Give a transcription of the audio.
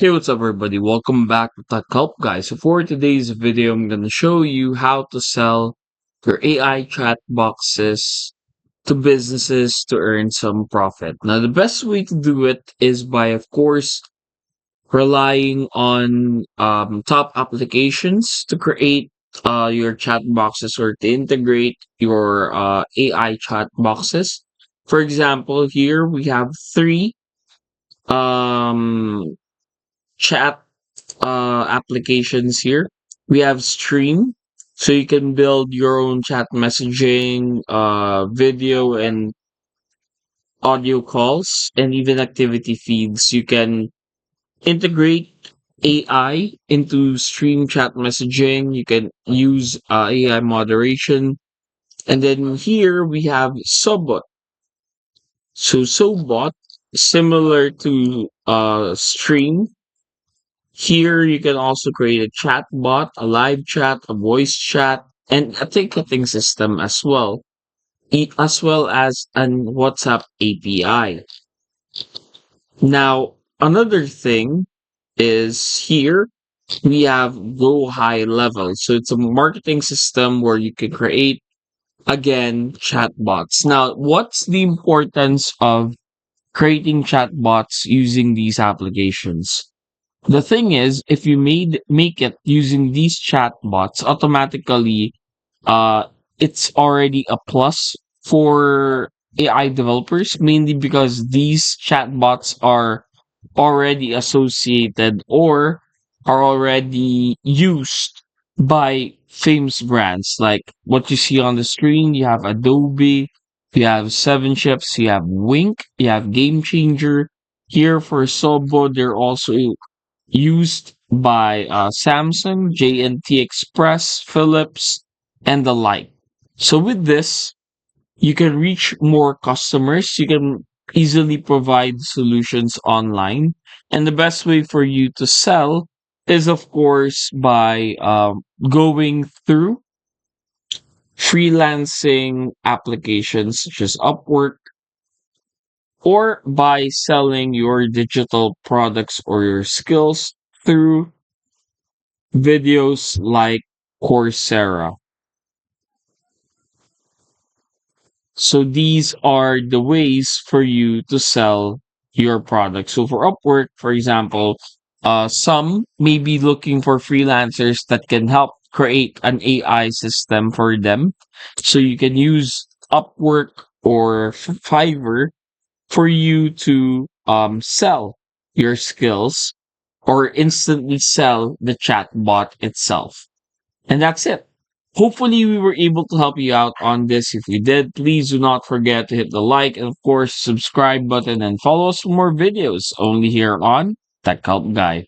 Hey, what's up, everybody? Welcome back to Tech Help, guys. So for today's video, I'm going to show you how to sell your AI chat boxes to businesses to earn some profit. Now, the best way to do it is by, of course, relying on top applications to create your chat boxes or to integrate your AI chat boxes. For example, here we have three um, chat applications here. We have Stream, so you can build your own chat messaging, video and audio calls, and even activity feeds. You can integrate AI into Stream chat messaging. You can use AI moderation. And then here we have Sobot. So Sobot, similar to Stream, here you can also create a chat bot, a live chat, a voice chat, and a ticketing system as well, as well as an WhatsApp API. Now, another thing is here we have Go High Level. So it's a marketing system where you can create again chatbots. Now, what's the importance of creating chatbots using these applications? The thing is, if you make it using these chatbots, automatically, uh, it's already a plus for AI developers, mainly because these chatbots are already associated or are already used by famous brands. Like what you see on the screen, you have Adobe, you have Seven Chips, you have Wink, you have Game Changer. Here for Sobo, they're also used by Samsung, JNT Express, Philips, and the like. So with this, you can reach more customers. You can easily provide solutions online. And the best way for you to sell is, of course, by going through freelancing applications such as Upwork or by selling your digital products or your skills through videos like Coursera. So these are the ways for you to sell your product. So for Upwork, for example, some may be looking for freelancers that can help create an AI system for them. So you can use Upwork or Fiverr for you to sell your skills or instantly sell the chatbot itself. And that's it. Hopefully, we were able to help you out on this. If we did, please do not forget to hit the like and, of course, subscribe button and follow us for more videos only here on Tech Help Guy.